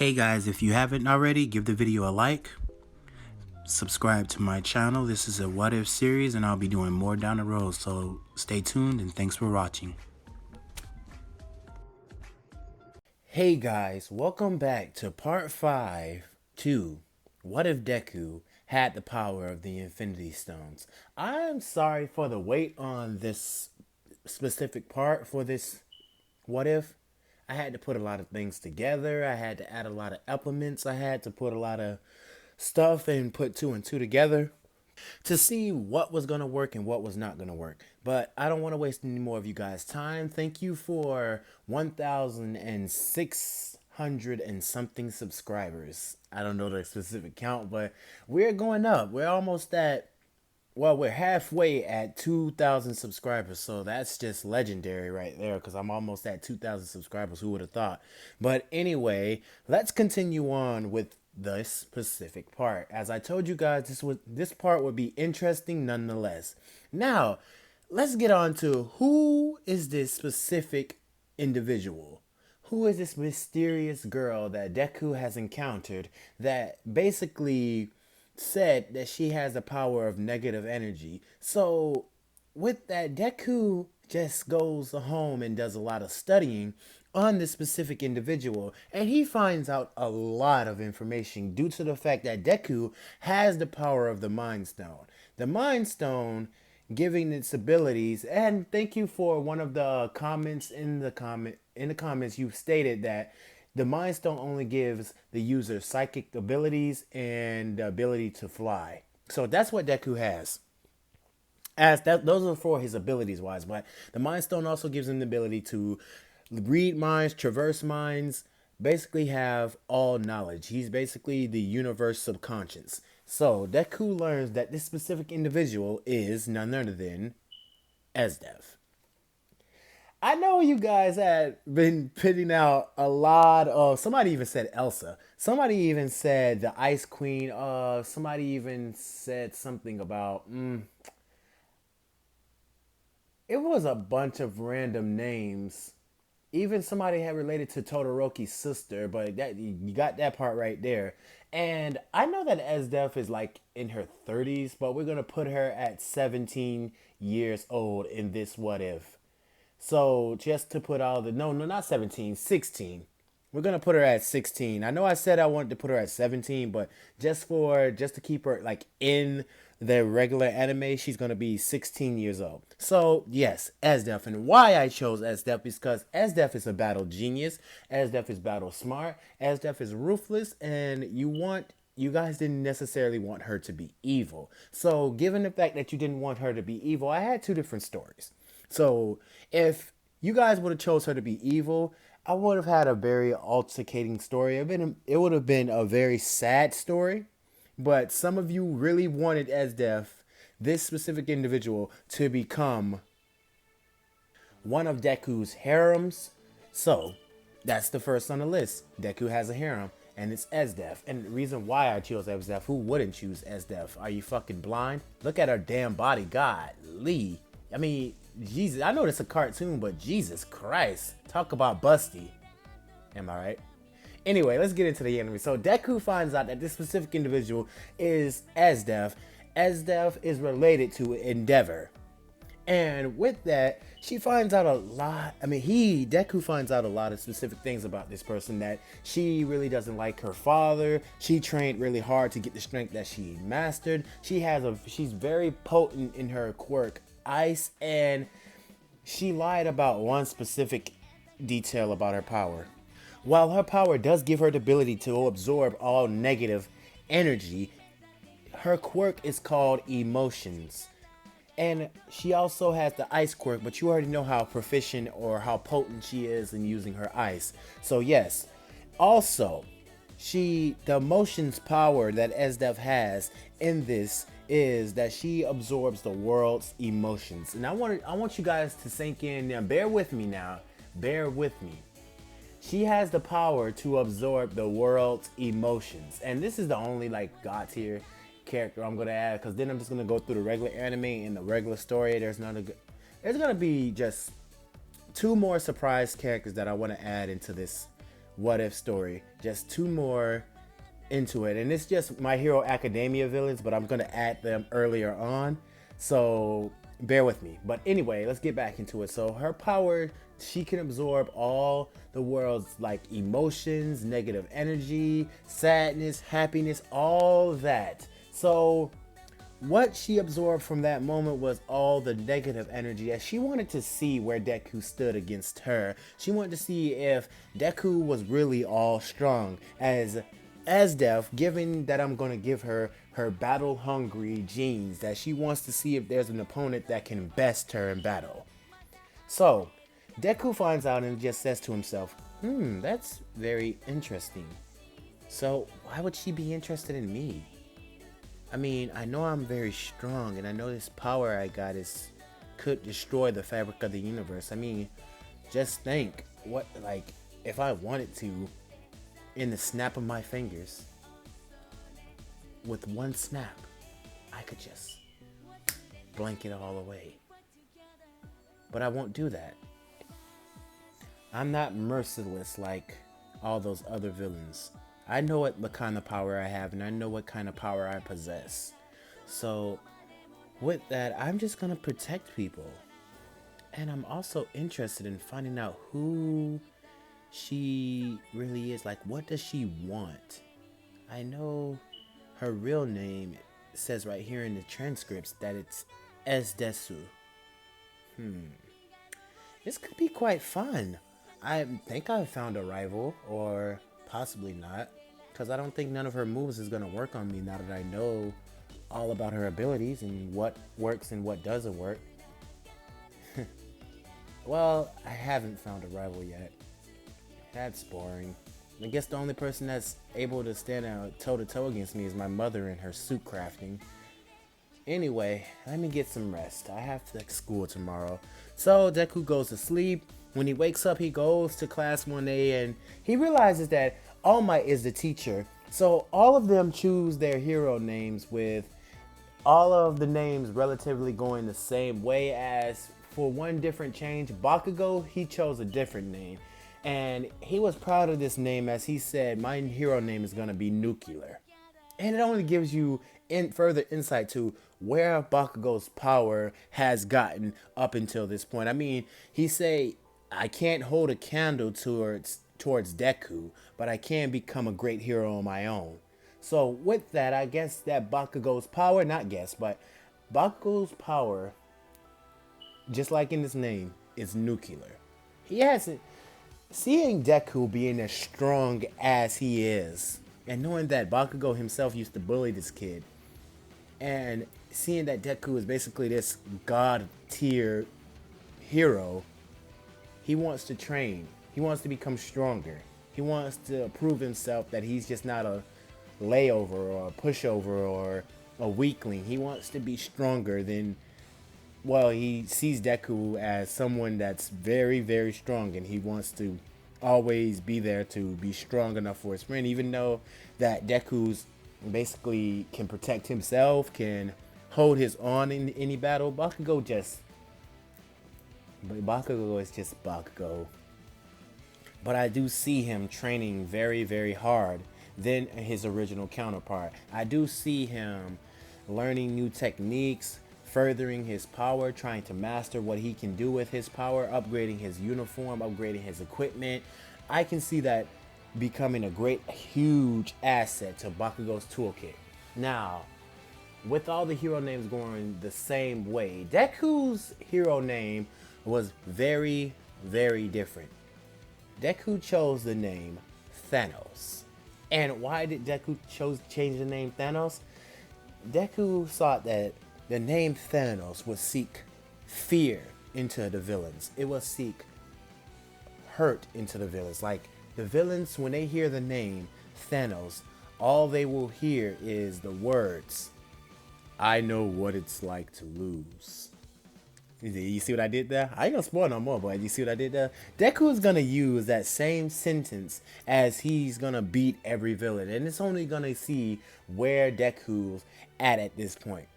Hey guys, if you haven't already, give the video a like, subscribe to my channel. This is a what if series and I'll be doing more down the road, so stay tuned and thanks for watching. Hey guys, welcome back to part 5 to What If Deku Had the Power of the Infinity Stones. I'm sorry for the wait on this specific part for this what if. I had to put a lot of things together. I had to add a lot of elements. I had to put a lot of stuff and put two and two together to see what was going to work and what was not going to work. But I don't want to waste any more of you guys' time. Thank you for 1,600 and something subscribers. I don't know the specific count, but we're going up. We're almost at, well, we're halfway at 2,000 subscribers, so that's just legendary right there because I'm almost at 2,000 subscribers. Who would have thought? But anyway, let's continue on with this specific part. As I told you guys, this part would be interesting nonetheless. Now, let's get on to who is this specific individual. Who is this mysterious girl that Deku has encountered that basically said that she has the power of negative energy? So with that, Deku just goes home and does a lot of studying on this specific individual, and he finds out a lot of information due to the fact that Deku has the power of the Mind Stone. The Mind Stone giving its abilities, and thank you for one of the comments in the comments you stated that the Mind Stone only gives the user psychic abilities and the ability to fly. So that's what Deku has. As that, those are for his abilities wise, but the Mind Stone also gives him the ability to read minds, traverse minds, basically have all knowledge. He's basically the universe subconscious. So Deku learns that this specific individual is none other than Esdeath. I know you guys had been putting out a lot of. Somebody even said Elsa. Somebody even said the Ice Queen. Somebody even said something about. It was a bunch of random names. Even somebody had related to Todoroki's sister, but that you got that part right there. And I know that Esdeath is like in her 30s, but we're gonna put her at 17 years old in this what if. So just to put all the no, not 17, 16. We're gonna put her at 16. I know I said I wanted to put her at 17, but just to keep her like in the regular anime, she's gonna be 16 years old. So yes, Esdeath, and why I chose Esdeath is because Esdeath is a battle genius. Esdeath is battle smart. Esdeath is ruthless, and you guys didn't necessarily want her to be evil. So given the fact that you didn't want her to be evil, I had two different stories. So if you guys would have chose her to be evil, I would have had a very altercating story. It would have been a very sad story. But some of you really wanted Esdeath, this specific individual, to become one of Deku's harems. So that's the first on the list. Deku has a harem, and it's Esdeath. And the reason why I chose Esdeath, who wouldn't choose Esdeath? Are you fucking blind? Look at her damn body. Golly. I mean, Jesus, I know it's a cartoon, but Jesus Christ. Talk about busty. Am I right? Anyway, let's get into the anime. So Deku finds out that this specific individual is Esdeath. Esdeath is related to Endeavor. And with that, she finds out a lot. Deku finds out a lot of specific things about this person, that she really doesn't like her father. She trained really hard to get the strength that she mastered. She's very potent in her quirk, Ice, and she lied about one specific detail about her power. While her power does give her the ability to absorb all negative energy, her quirk is called emotions. And she also has the ice quirk, but you already know how proficient or how potent she is in using her ice. So yes, also, the emotions power that Esdeath has in this is that she absorbs the world's emotions. And I want you guys to sink in now. Bear with me now. Bear with me. She has the power to absorb the world's emotions. And this is the only like god tier character I'm gonna add, because then I'm just gonna go through the regular anime and the regular story. There's gonna be just two more surprise characters that I want to add into this What If story. Just two more into it. And it's just My Hero Academia villains, but I'm going to add them earlier on. So bear with me. But anyway, let's get back into it. So her power, she can absorb all the world's like emotions, negative energy, sadness, happiness, all that. So what she absorbed from that moment was all the negative energy, as she wanted to see where Deku stood against her. She wanted to see if Deku was really all strong as Esdeath, given that I'm going to give her her battle hungry genes, that she wants to see if there's an opponent that can best her in battle. So Deku finds out and just says to himself, that's very interesting. So why would she be interested in me? I mean, I know I'm very strong, and I know this power I got is could destroy the fabric of the universe. I mean, just think what, like, if I wanted to, in the snap of my fingers, with one snap, I could just blank it all away. But I won't do that. I'm not merciless like all those other villains. I know what kind of power I have, and I know what kind of power I possess. So with that, I'm just gonna protect people. And I'm also interested in finding out who she really is. Like, what does she want? I know her real name says right here in the transcripts that it's Esdeath. This could be quite fun. I think I've found a rival, or possibly not, because I don't think none of her moves is going to work on me now that I know all about her abilities and what works and what doesn't work. Well, I haven't found a rival yet. That's boring. I guess the only person that's able to stand out toe to toe against me is my mother and her suit crafting. Anyway, let me get some rest. I have school tomorrow. So Deku goes to sleep. When he wakes up, he goes to class one day and he realizes that All Might is the teacher. So all of them choose their hero names, with all of the names relatively going the same way, as for one different change, Bakugo, he chose a different name. And he was proud of this name, as he said, my hero name is going to be Nuclear. And it only gives you further insight to where Bakugo's power has gotten up until this point. I mean, he say, I can't hold a candle towards Deku, but I can become a great hero on my own. So with that, I guess that Bakugo's power, not guess, but Bakugo's power, just like in his name, is nuclear. He hasn't, seeing Deku being as strong as he is, and knowing that Bakugo himself used to bully this kid, and seeing that Deku is basically this god tier hero, he wants to train. He wants to become stronger. He wants to prove himself that he's just not a layover or a pushover or a weakling. He wants to be stronger than, well, he sees Deku as someone that's very, very strong, and he wants to always be there to be strong enough for his friend, even though that Deku's basically can protect himself, can hold his own in any battle. Bakugo is just Bakugo. But I do see him training very, very hard than his original counterpart. I do see him learning new techniques, furthering his power, trying to master what he can do with his power, upgrading his uniform, upgrading his equipment. I can see that becoming a great, huge asset to Bakugo's toolkit. Now, with all the hero names going the same way, Deku's hero name was very, very different. Deku chose the name Thanos. And why did Deku change the name Thanos? Deku thought that the name Thanos would seek fear into the villains. It will seek hurt into the villains. Like, the villains, when they hear the name Thanos, all they will hear is the words, I know what it's like to lose. You see what I did there? I ain't gonna spoil no more, but you see what I did there? Deku is gonna use that same sentence as he's gonna beat every villain. And it's only gonna see where Deku's at this point.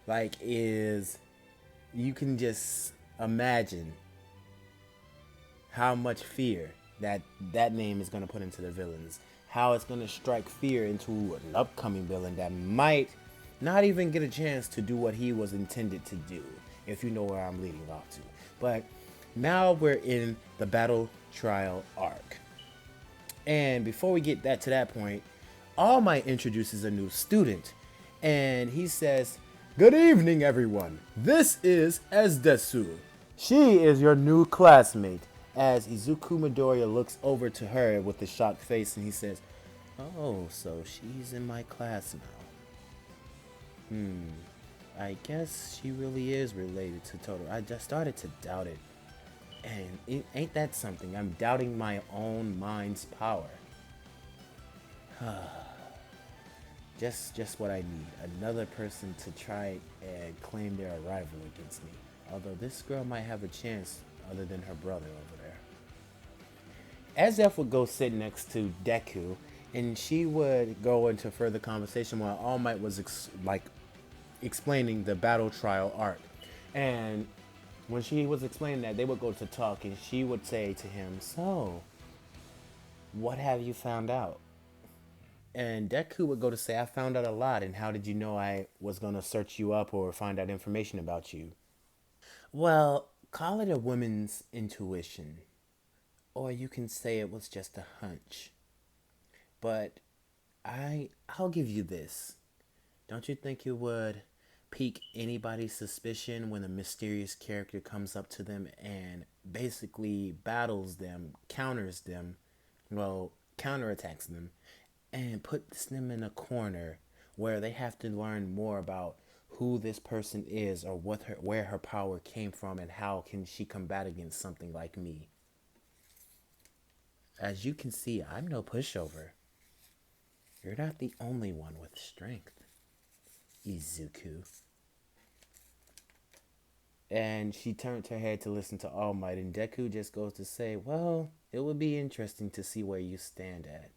Like, you can just imagine how much fear that name is going to put into the villains, how it's going to strike fear into an upcoming villain that might not even get a chance to do what he was intended to do, if you know where I'm leading off to. But now we're in the battle trial arc. And before we get that to that point, All Might introduces a new student, and he says, "Good evening, everyone. This is Esdeath. She is your new classmate." As Izuku Midoriya looks over to her with a shocked face, and he says, "Oh, so she's in my class now. I guess she really is related to Totoro. I just started to doubt it. And ain't that something? I'm doubting my own mind's power. Just what I need. Another person to try and claim their arrival against me. Although this girl might have a chance other than her brother over there." Esdeath would go sit next to Deku, and she would go into further conversation while All Might was explaining the battle trial arc. And when she was explaining that, they would go to talk, and she would say to him, "So, what have you found out?" And Deku would go to say, "I found out a lot, and how did you know I was going to search you up or find out information about you?" Well, call it a woman's intuition, or you can say it was just a hunch. But I'll give you this. Don't you think it would pique anybody's suspicion when a mysterious character comes up to them and basically battles them, counters them, well, counterattacks them, and puts them in a corner where they have to learn more about who this person is or where her power came from and how can she combat against something like me? As you can see, I'm no pushover. You're not the only one with strength, Izuku. And she turned her head to listen to All Might, and Deku just goes to say, "Well, it would be interesting to see where you stand at."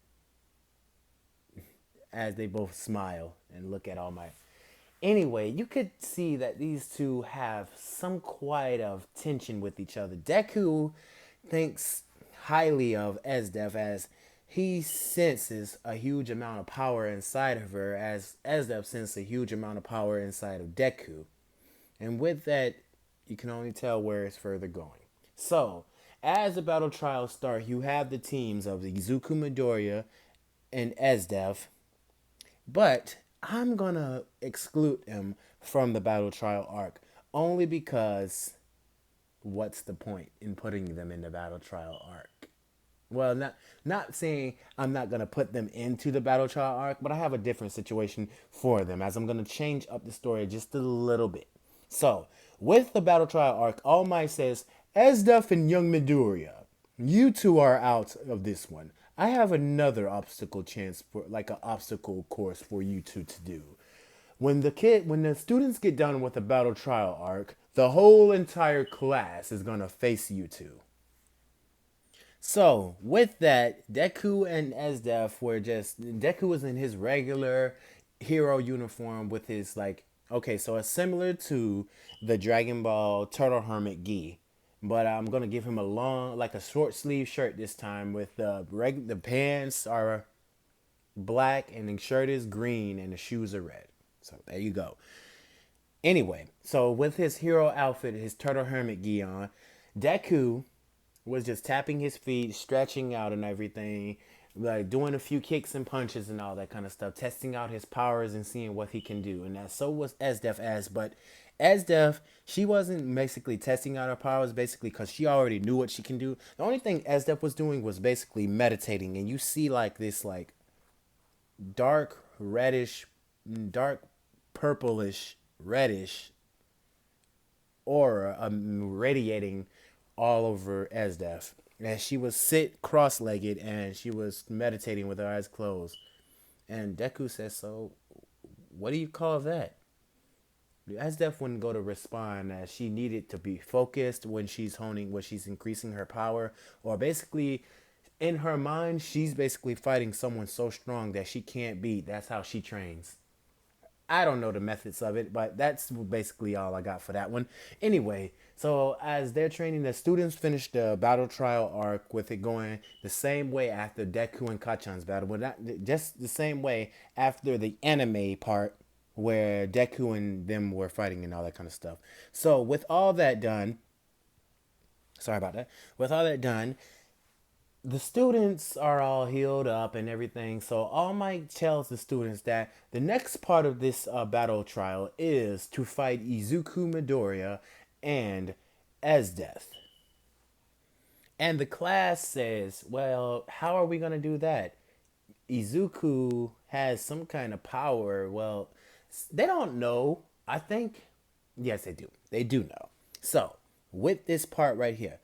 As they both smile and look at All Might. Anyway, you could see that these two have some quite of tension with each other. Deku thinks highly of Esdeath as he senses a huge amount of power inside of her, as Esdeath senses a huge amount of power inside of Deku. And with that, you can only tell where it's further going. So, as the battle trials start, you have the teams of Izuku Midoriya and Esdeath, but I'm gonna exclude them from the battle trial arc only because what's the point in putting them in the battle trial arc? Well, not saying I'm not gonna put them into the battle trial arc, but I have a different situation for them as I'm gonna change up the story just a little bit. So, with the battle trial arc, All Might says, "Esdeath and young Midoriya, you two are out of this one. I have another obstacle chance for like an obstacle course for you two to do. When the students get done with the battle trial arc, the whole entire class is gonna face you two." So with that, Deku and Esdeath were just Deku was in his regular hero uniform with his okay, so it's similar to the Dragon Ball Turtle Hermit Gi. But I'm gonna give him a a short sleeve shirt this time with the pants are black and the shirt is green and the shoes are red. So there you go. Anyway, so with his hero outfit, his Turtle Hermit Gi on, Deku was just tapping his feet, stretching out and everything, like doing a few kicks and punches and all that kind of stuff, testing out his powers and seeing what he can do. And that so was Esdeath but Esdeath, she wasn't basically testing out her powers basically because she already knew what she can do. The only thing Esdeath was doing was basically meditating, and you see this dark reddish, dark purplish reddish aura radiating all over Esdeath. And she was sit cross-legged and she was meditating with her eyes closed. And Deku says, "So, what do you call that?" Esdeath wouldn't go to respond as she needed to be focused when she's increasing her power. Or basically, in her mind, she's basically fighting someone so strong that she can't beat. That's how she trains. I don't know the methods of it, but that's basically all I got for that one. Anyway, so as they're training, the students finish the battle trial arc with it going the same way after Deku and Kachan's battle, but not just the same way after the anime part where Deku and them were fighting and all that kind of stuff. So with all that done, sorry about that. With all that done, the students are all healed up and everything. So All Might tells the students that the next part of this battle trial is to fight Izuku Midoriya and Esdeath. And the class says, well, how are we going to do that? Izuku has some kind of power. Well, they don't know. I think, yes, they do. They do know. So, with this part right here,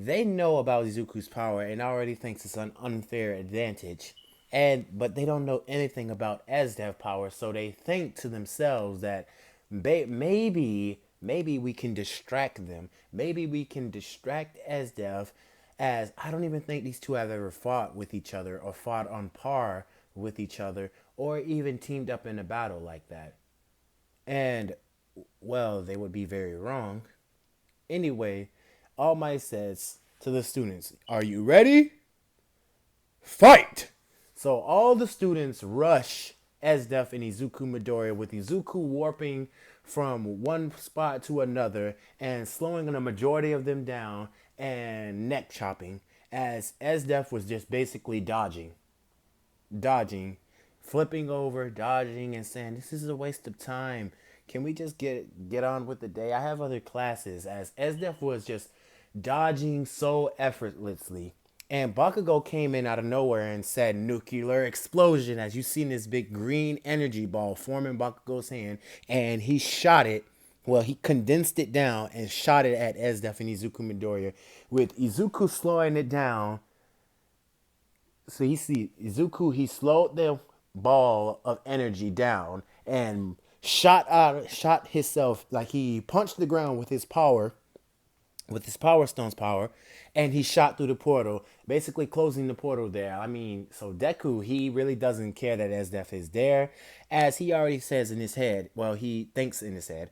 they know about Izuku's power and already thinks it's an unfair advantage. But they don't know anything about Esdeath power, so they think to themselves that maybe we can distract them. Maybe we can distract Esdeath, as I don't even think these two have ever fought with each other or fought on par with each other or even teamed up in a battle like that. And well, they would be very wrong. Anyway, All Might says to the students, "Are you ready? Fight!" So all the students rush Esdeath and Izuku Midoriya, with Izuku warping from one spot to another and slowing the majority of them down and neck chopping, as Esdeath was just basically dodging, flipping over, dodging, and saying, "This is a waste of time. Can we just get on with the day? I have other classes." As Esdeath was just dodging so effortlessly. And Bakugo came in out of nowhere and said nuclear explosion, as you seen this big green energy ball form in Bakugo's hand, and he shot it. Well, he condensed it down and shot it at Esdeath and Izuku Midoriya, with Izuku slowing it down. So you see Izuku, he slowed the ball of energy down and shot himself, like he punched the ground with his power stone's power, and he shot through the portal, basically closing the portal there. I mean, so Deku, he really doesn't care that Esdeath is there, as he already says in his head. Well, he thinks in his head,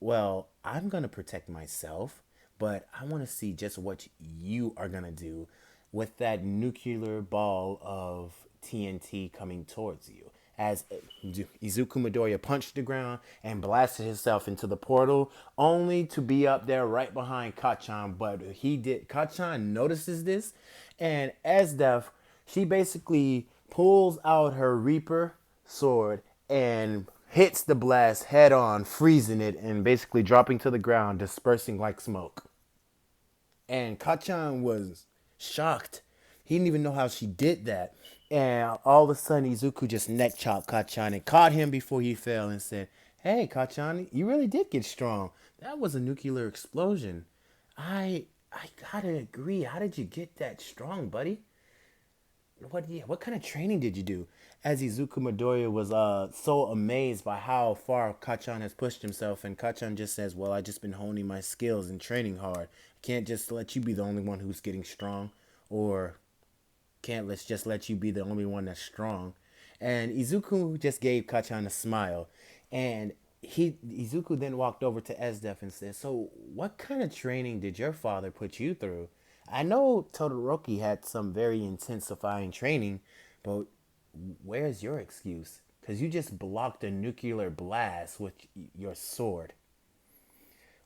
well, I'm gonna protect myself, but I want to see just what you are gonna do with that nuclear ball of TNT coming towards you. As Izuku Midoriya punched the ground and blasted himself into the portal, only to be up there right behind Kachan. But Kachan notices this, and Esdeath, she basically pulls out her Reaper sword and hits the blast head on, freezing it and basically dropping to the ground, dispersing like smoke. And Kachan was shocked. He didn't even know how she did that. And all of a sudden, Izuku just neck chopped Kachan and caught him before he fell and said, "Hey, Kachan, you really did get strong. That was a nuclear explosion. I gotta agree. How did you get that strong, buddy? What kind of training did you do?" As Izuku Midoriya was so amazed by how far Kachan has pushed himself, and Kachan just says, "Well, I just been honing my skills and training hard. Can't just let you be the only one who's getting strong, or can't let's just let you be the only one that's strong." And Izuku just gave Kachan a smile, and Izuku then walked over to Esdeath and said, "So, what kind of training did your father put you through? I know Todoroki had some very intensifying training, but where's your excuse? Because you just blocked a nuclear blast with your sword."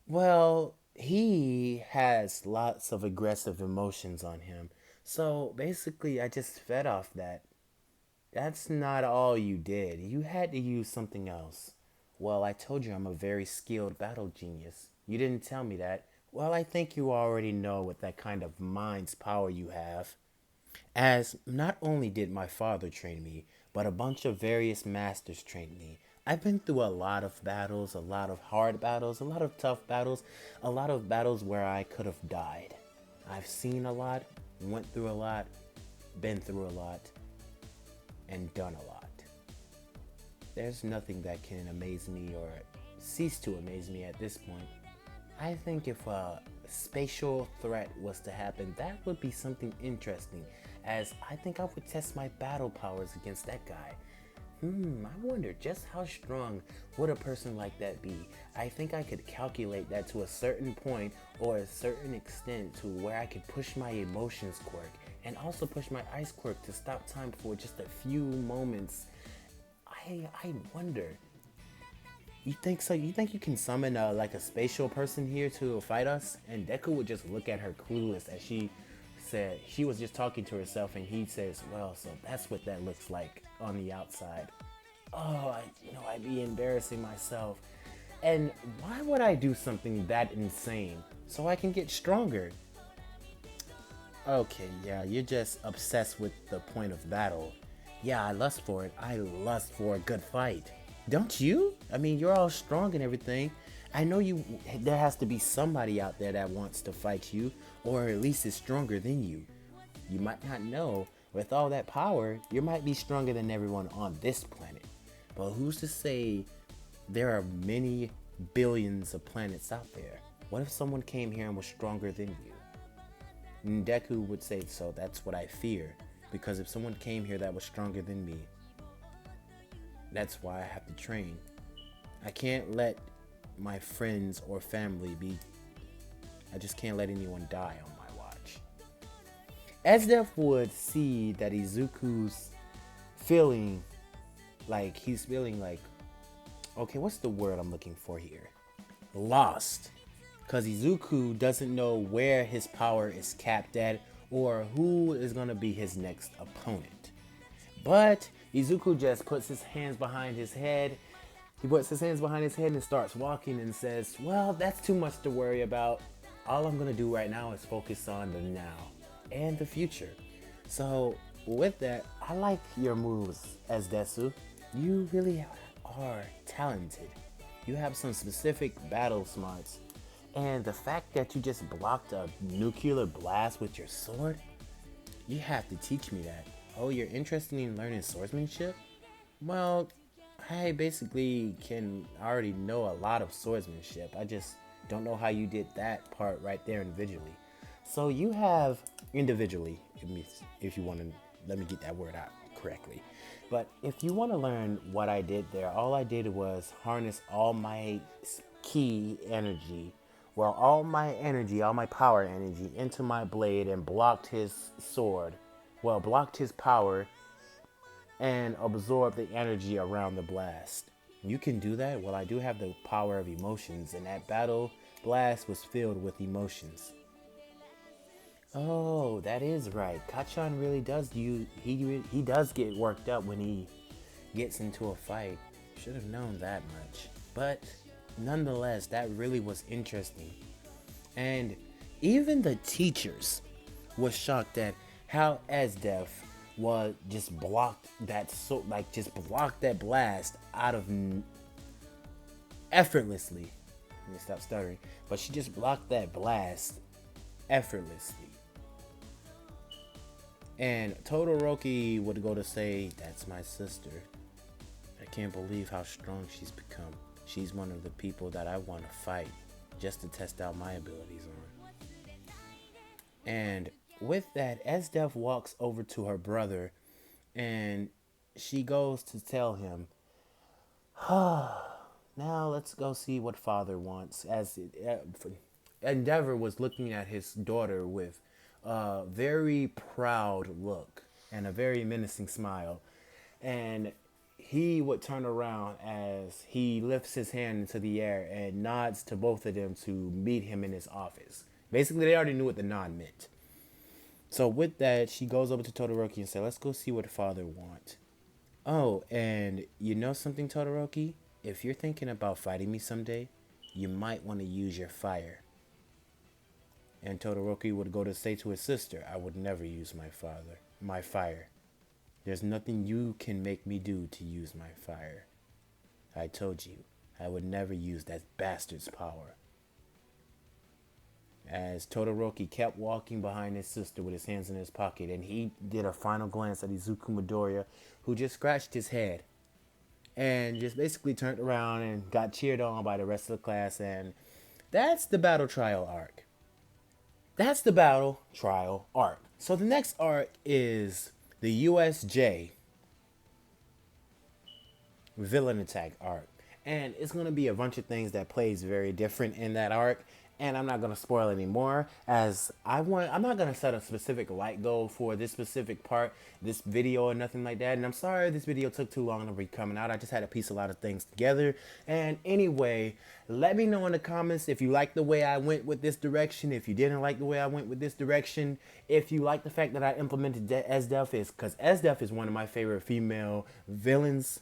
Well, he has lots of aggressive emotions on him. So basically, I just fed off that. That's not all you did. You had to use something else. Well, I told you I'm a very skilled battle genius. You didn't tell me that. Well, I think you already know what that kind of mind's power you have. As not only did my father train me, but a bunch of various masters trained me. I've been through a lot of battles, a lot of hard battles, a lot of tough battles, a lot of battles where I could have died. I've seen a lot, went through a lot, been through a lot, and done a lot. There's nothing that can amaze me or cease to amaze me at this point. I think if a spatial threat was to happen, that would be something interesting, as I think I would test my battle powers against that guy. I wonder just how strong would a person like that be? I think I could calculate that to a certain point or a certain extent to where I could push my emotions quirk and also push my ice quirk to stop time for just a few moments. I wonder. You think so? You think you can summon like a spatial person here to fight us? And Deku would just look at her clueless as she said she was just talking to herself, and he says, "Well, so that's what that looks like on the outside." Oh, I'd be embarrassing myself. And why would I do something that insane? So I can get stronger. Okay, yeah, you're just obsessed with the point of battle. Yeah, I lust for it. I lust for a good fight. Don't you? I mean, you're all strong and everything. I know you. There has to be somebody out there that wants to fight you, or at least is stronger than you. You might not know. With all that power, you might be stronger than everyone on this planet. But who's to say there are many billions of planets out there? What if someone came here and was stronger than you? And Deku would say, so that's what I fear. Because if someone came here that was stronger than me, that's why I have to train. I can't let my friends or family be. I just can't let anyone die on my watch. Esdeath would see that Izuku's feeling he's feeling like, okay, what's the word I'm looking for here? Lost. Because Izuku doesn't know where his power is capped at or who is going to be his next opponent. But Izuku just puts his hands behind his head. He puts his hands behind his head and starts walking and says, well, that's too much to worry about. All I'm going to do right now is focus on the now and the future. So with that, I like your moves, Esdeath. You really are talented. You have some specific battle smarts. And the fact that you just blocked a nuclear blast with your sword, you have to teach me that. Oh, you're interested in learning swordsmanship? Well, I basically can already know a lot of swordsmanship. I just don't know how you did that part right there individually. So you have individually, if you want to, let me get that word out correctly. But if you want to learn what I did there, all I did was harness all my key energy, well, all my energy, all my power energy into my blade and blocked his sword. Well, blocked his power and absorb the energy around the blast. You can do that? Well, I do have the power of emotions, and that battle blast was filled with emotions. Oh, that is right. Kachan really does he does get worked up when he gets into a fight. Should have known that much. But nonetheless, that really was interesting. And even the teachers was shocked at how Esdeath was just blocked that just blocked that blast out of effortlessly. Let me stop stuttering. But she just blocked that blast effortlessly. And Todoroki would go to say, that's my sister. I can't believe how strong she's become. She's one of the people that I want to fight just to test out my abilities on. And with that, Esdeath walks over to her brother and she goes to tell him, now let's go see what father wants. Endeavor was looking at his daughter with a very proud look and a very menacing smile. And he would turn around as he lifts his hand into the air and nods to both of them to meet him in his office. Basically, they already knew what the nod meant. So with that, she goes over to Todoroki and says, let's go see what father wants. Oh, and you know something, Todoroki? If you're thinking about fighting me someday, you might want to use your fire. And Todoroki would go to say to his sister, I would never use my fire. There's nothing you can make me do to use my fire. I told you, I would never use that bastard's power. As Todoroki kept walking behind his sister with his hands in his pocket, and he did a final glance at Izuku Midoriya, who just scratched his head and just basically turned around and got cheered on by the rest of the class. And that's the battle trial arc. That's the battle trial arc. So the next arc is the USJ. villain attack arc. And it's gonna be a bunch of things that plays very different in that arc. And I'm not gonna spoil anymore, as I'm not gonna set a specific light goal for this specific part, this video, or nothing like that. And I'm sorry this video took too long to be coming out. I just had to piece a lot of things together. And anyway, let me know in the comments if you like the way I went with this direction, if you didn't like the way I went with this direction, if you like the fact that I implemented Esdeath, is because Esdeath is one of my favorite female villains.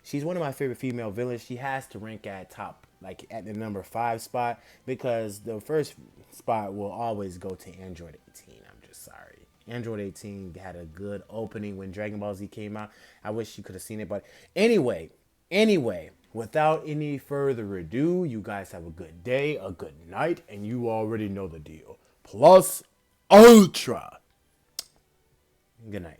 She's one of my favorite female villains. She has to rank at top, like at the number 5 spot, because the first spot will always go to Android 18. I'm just sorry. Android 18 had a good opening when Dragon Ball Z came out. I wish you could have seen it, but anyway, without any further ado, you guys have a good day, a good night, and you already know the deal. Plus Ultra. Good night.